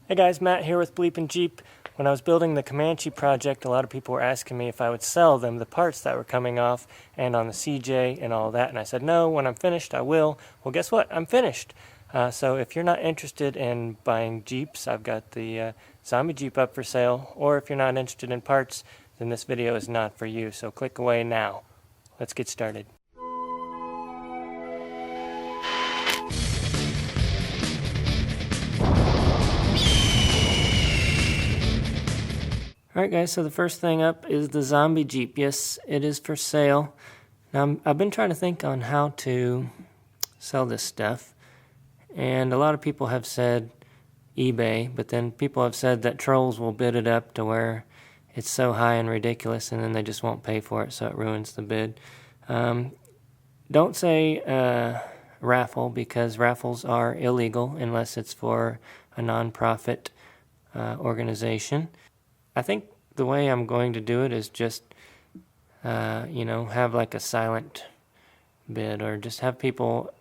Hey guys, Matt here with BleepinJeep. When I was building the Comanche project, a lot of people were asking me if I would sell them the parts that were coming off and on the CJ and all that, and I said no, when I'm finished I will. Well, guess what? I'm finished. So if you're not interested in buying Jeeps, I've got the Zombie Jeep up for sale, or if you're not interested in parts, then this video is not for you, so click away now. Let's get started. Alright guys, so the first thing up is the Zombie Jeep. Yes, it is for sale. Now I've been trying to think on how to sell this stuff, and a lot of people have said eBay, but then people have said that trolls will bid it up to where it's so high and ridiculous and then they just won't pay for it, so it ruins the bid. Don't say raffle, because raffles are illegal unless it's for a non-profit organization. I think the way I'm going to do it is just, have like a silent bid, or just have people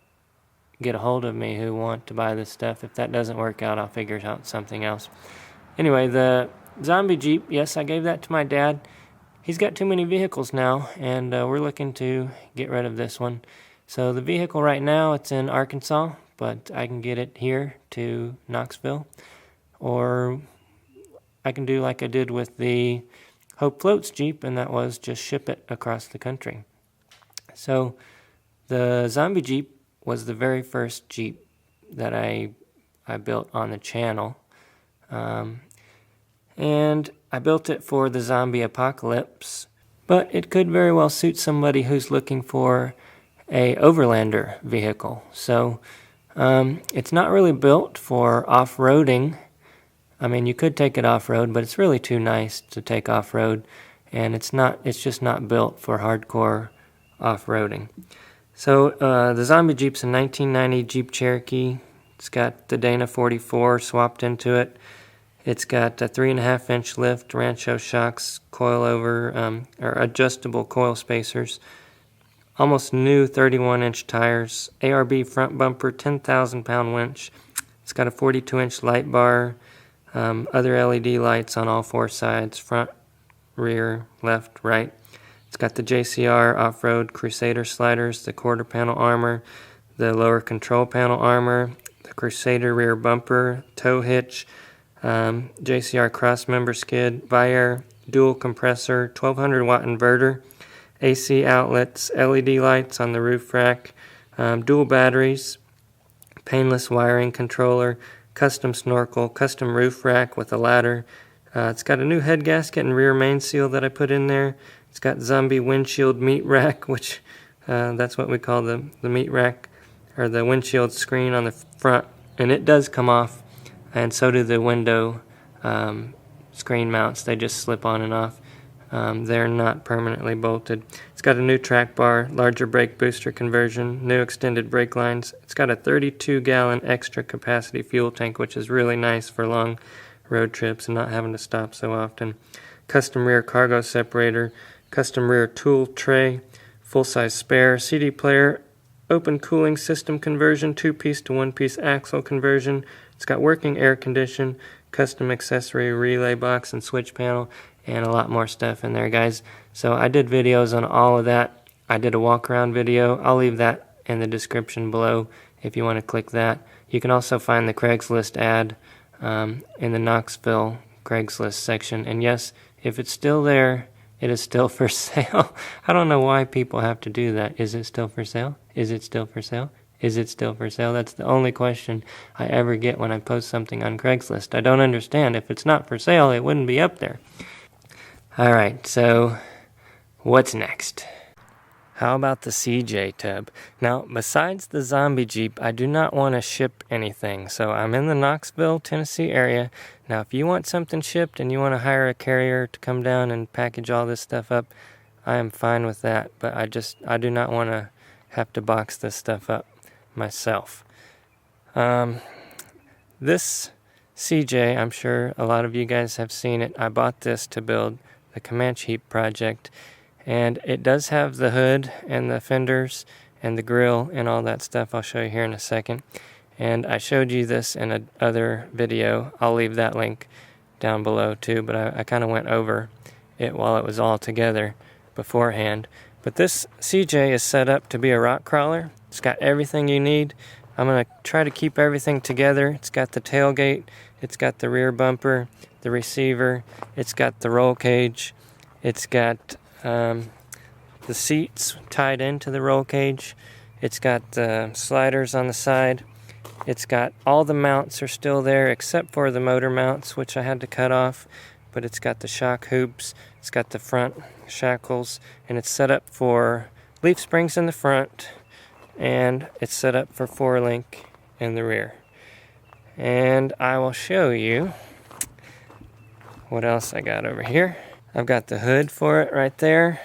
get a hold of me who want to buy this stuff. If that doesn't work out, I'll figure out something else. Anyway, the Zombie Jeep, yes, I gave that to my dad. He's got too many vehicles now, and we're looking to get rid of this one. So the vehicle right now, it's in Arkansas, but I can get it here to Knoxville, or I can do like I did with the Hope Floats Jeep, and that was just ship it across the country. So the Zombie Jeep was the very first Jeep that I built on the channel. And I built it for the zombie apocalypse, but it could very well suit somebody who's looking for a overlander vehicle. So it's not really built for off-roading. I mean, you could take it off-road, but it's really too nice to take off-road, and it's just not built for hardcore off-roading. So the Zombie Jeep's a 1990 Jeep Cherokee. It's got the Dana 44 swapped into it. It's got a 3.5-inch lift, Rancho shocks, coilover, or adjustable coil spacers, almost new 31-inch tires, ARB front bumper, 10,000-pound winch. It's got a 42-inch light bar, other LED lights on all four sides, front, rear, left, right. It's got the JCR off-road Crusader sliders, the quarter panel armor, the lower control panel armor, the Crusader rear bumper, tow hitch, JCR cross-member skid, Viair dual compressor, 1200 watt inverter, AC outlets, LED lights on the roof rack, dual batteries, painless wiring controller, custom snorkel, custom roof rack with a ladder. It's got a new head gasket and rear main seal that I put in there. It's got zombie windshield meat rack, which that's what we call the meat rack, or the windshield screen on the front. And it does come off, and so do the window screen mounts. They just slip on and off. They're not permanently bolted. It's got a new track bar, larger brake booster conversion, new extended brake lines. It's got a 32-gallon extra capacity fuel tank, which is really nice for long road trips and not having to stop so often. Custom rear cargo separator, custom rear tool tray, full-size spare, CD player, open cooling system conversion, 2-piece to 1-piece axle conversion. It's got working air condition, custom accessory relay box and switch panel, and a lot more stuff in there, guys. So I did videos on all of that. I did a walk around video. I'll leave that in the description below if you want to click that. You can also find the Craigslist ad in the Knoxville Craigslist section. And yes, if it's still there, it is still for sale. I don't know why people have to do that. Is it still for sale? Is it still for sale? Is it still for sale? That's the only question I ever get when I post something on Craigslist. I don't understand. If it's not for sale, it wouldn't be up there. Alright, so what's next? How about the CJ tub? Now, besides the Zombie Jeep, I do not want to ship anything. So I'm in the Knoxville, Tennessee area. Now, if you want something shipped and you want to hire a carrier to come down and package all this stuff up, I am fine with that. But I do not want to have to box this stuff up myself. This CJ, I'm sure a lot of you guys have seen it. I bought this to build the Comanche project, and it does have the hood and the fenders and the grill and all that stuff. I'll show you here in a second. And I showed you this in another video. I'll leave that link down below too, but I kind of went over it while it was all together beforehand. But this CJ is set up to be a rock crawler. It's got everything you need. I'm going to try to keep everything together. It's got the tailgate, it's got the rear bumper, the receiver, it's got the roll cage, it's got the seats tied into the roll cage, it's got the sliders on the side, it's got all the mounts are still there except for the motor mounts, which I had to cut off, but it's got the shock hoops, it's got the front shackles, and it's set up for leaf springs in the front, and it's set up for 4-link in the rear. And I will show you what else I got over here. I've got the hood for it right there.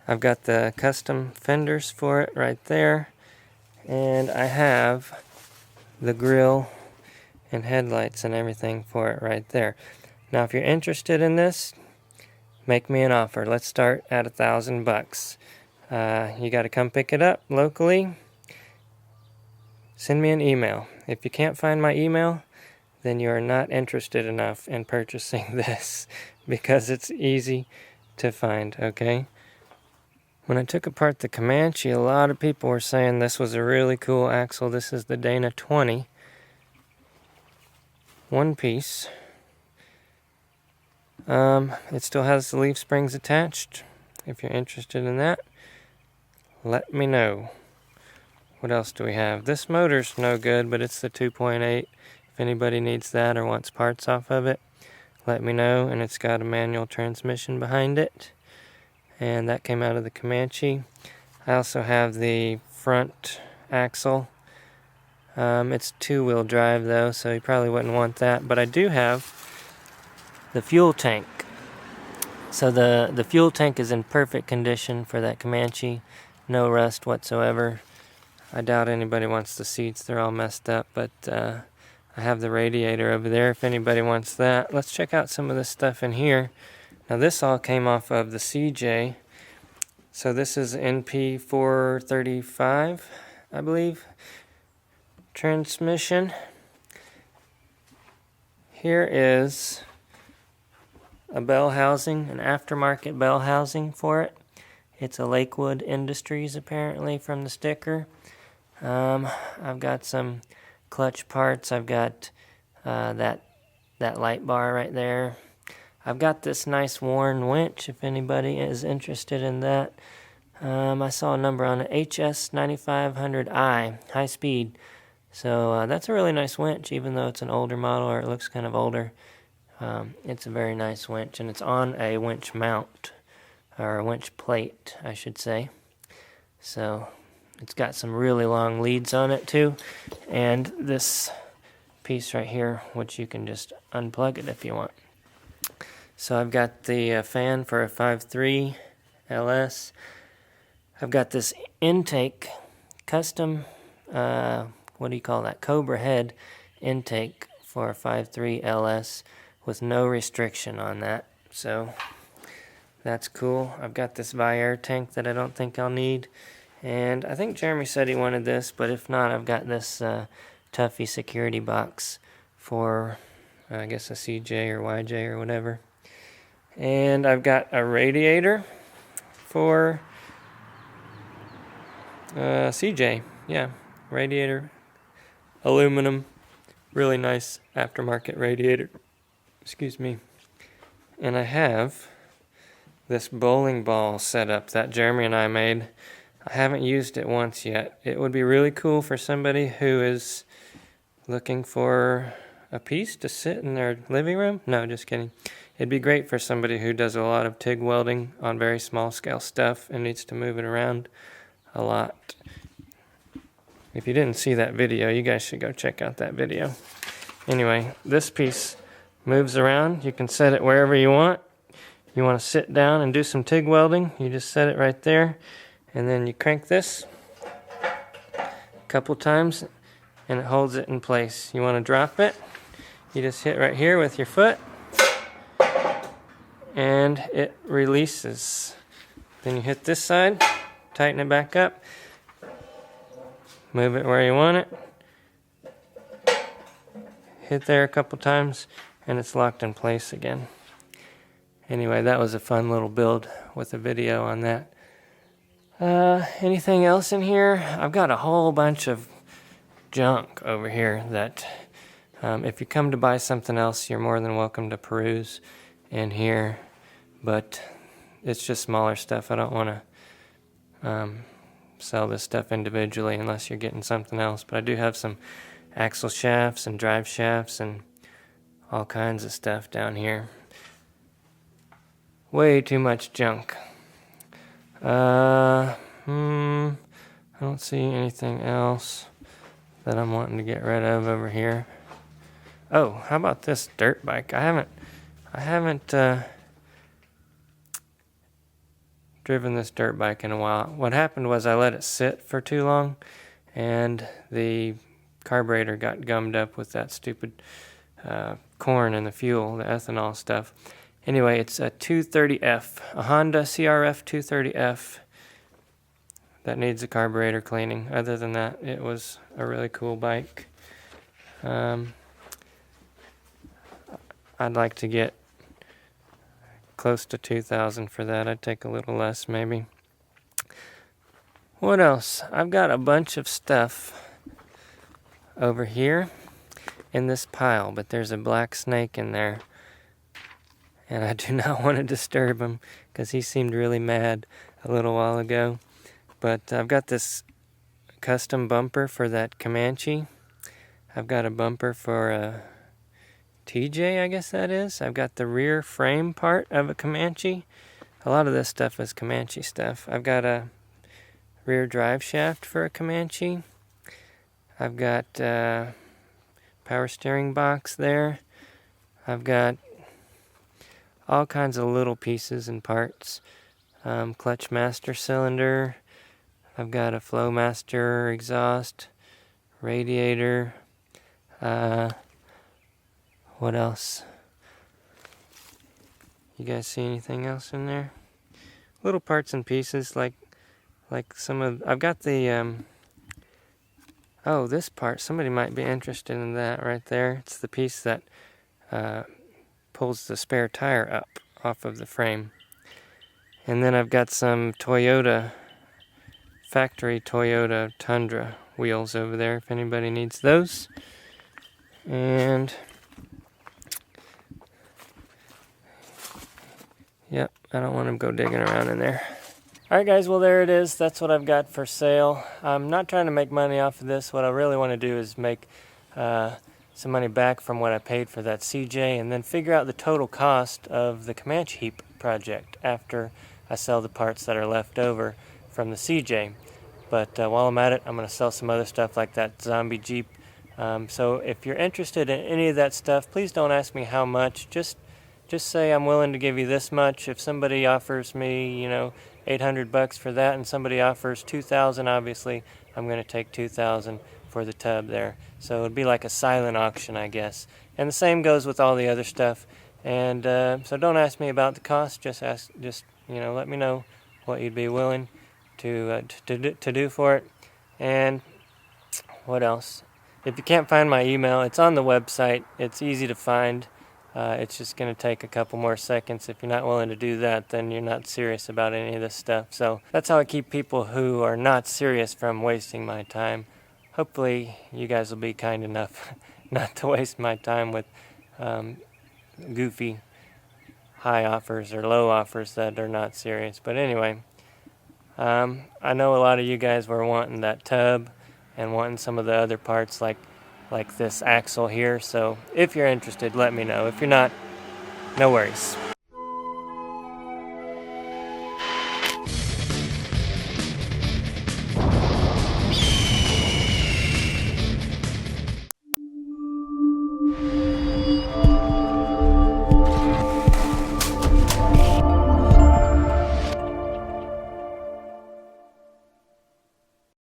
I've got the custom fenders for it right there. And I have the grille and headlights and everything for it right there. Now if you're interested in this, make me an offer. Let's start at $1,000. You got to come pick it up locally. Send me an email. If you can't find my email, then you are not interested enough in purchasing this, because it's easy to find, okay? When I took apart the Comanche, a lot of people were saying this was a really cool axle. This is the Dana 20. One piece. It still has the leaf springs attached. If you're interested in that, let me know. What else do we have? This motor's no good, but it's the 2.8. If anybody needs that or wants parts off of it, let me know. And it's got a manual transmission behind it. And that came out of the Comanche. I also have the front axle. It's 2-wheel drive though, so you probably wouldn't want that. But I do have the fuel tank. So the fuel tank is in perfect condition for that Comanche. No rust whatsoever. I doubt anybody wants the seats. They're all messed up. But I have the radiator over there if anybody wants that. Let's check out some of this stuff in here. Now this all came off of the CJ. So this is NP 435, I believe. Transmission. Here is a bell housing, an aftermarket bell housing for it. It's a Lakewood Industries apparently from the sticker. I've got some clutch parts. I've got that light bar right there. I've got this nice worn winch if anybody is interested in that. I saw a number on it, HS9500i, high speed. So that's a really nice winch, even though it's an older model or it looks kind of older. It's a very nice winch, and it's on a winch mount, or a winch plate, I should say. So it's got some really long leads on it too, and this piece right here, which you can just unplug it if you want. So I've got the fan for a 5.3 LS. I've got this intake, custom, what do you call that, Cobra head intake for a 5.3 LS with no restriction on that. So that's cool. I've got this Viair tank that I don't think I'll need. And I think Jeremy said he wanted this, but if not, I've got this Tuffy security box for, I guess, a CJ or YJ or whatever. And I've got a radiator for CJ. Yeah, radiator, aluminum, really nice aftermarket radiator. Excuse me. And I have this bowling ball setup that Jeremy and I made. I haven't used it once yet. It would be really cool for somebody who is looking for a piece to sit in their living room. No, just kidding. It'd be great for somebody who does a lot of TIG welding on very small scale stuff and needs to move it around a lot. If you didn't see that video, you guys should go check out that video. Anyway, this piece moves around. You can set it wherever you want. You want to sit down and do some TIG welding, you just set it right there, and then you crank this a couple times and it holds it in place. You want to drop it, you just hit right here with your foot and it releases. Then you hit this side, tighten it back up, move it where you want it, hit there a couple times and it's locked in place again. Anyway, that was a fun little build with a video on that. Anything else in here? I've got a whole bunch of junk over here that if you come to buy something else, you're more than welcome to peruse in here, but it's just smaller stuff. I don't want to sell this stuff individually unless you're getting something else, but I do have some axle shafts and drive shafts and all kinds of stuff down here. Way too much junk. I don't see anything else that I'm wanting to get rid of over here. Oh, how about this dirt bike? I haven't driven this dirt bike in a while. What happened was I let it sit for too long and the carburetor got gummed up with that stupid corn in the fuel, the ethanol stuff. Anyway, it's a 230F, a Honda CRF 230F that needs a carburetor cleaning. Other than that, it was a really cool bike. I'd like to get close to $2,000 for that. I'd take a little less maybe. What else? I've got a bunch of stuff over here in this pile, but there's a black snake in there. And I do not want to disturb him because he seemed really mad a little while ago. But I've got this custom bumper for that Comanche. I've got a bumper for a TJ, I guess that is. I've got the rear frame part of a Comanche. A lot of this stuff is Comanche stuff. I've got a rear drive shaft for a Comanche. I've got a power steering box there. I've got all kinds of little pieces and parts. Clutch master cylinder. I've got a flow master exhaust, radiator. What else? You guys see anything else in there? Little parts and pieces like some of. I've got the. Oh, this part. Somebody might be interested in that right there. It's the piece that pulls the spare tire up off of the frame. And then I've got some factory Toyota Tundra wheels over there if anybody needs those. And yep, I don't want to go digging around in there. Alright guys, well there it is. That's what I've got for sale. I'm not trying to make money off of this. What I really want to do is make some money back from what I paid for that CJ and then figure out the total cost of the Comanche heap project after I sell the parts that are left over from the CJ. But while I'm at it, I'm going to sell some other stuff like that zombie Jeep. So if you're interested in any of that stuff, please don't ask me how much. Just say I'm willing to give you this much. If somebody offers me, $800 for that and somebody offers $2,000, obviously I'm going to take $2,000 for the tub there. So it'd be like a silent auction, I guess. And the same goes with all the other stuff. And so don't ask me about the cost. Just let me know what you'd be willing to do for it. And what else? If you can't find my email, it's on the website. It's easy to find. It's just going to take a couple more seconds. If you're not willing to do that, then you're not serious about any of this stuff. So that's how I keep people who are not serious from wasting my time. Hopefully you guys will be kind enough not to waste my time with goofy high offers or low offers that are not serious. But anyway, I know a lot of you guys were wanting that tub and wanting some of the other parts like this axle here. So if you're interested, let me know. If you're not, no worries.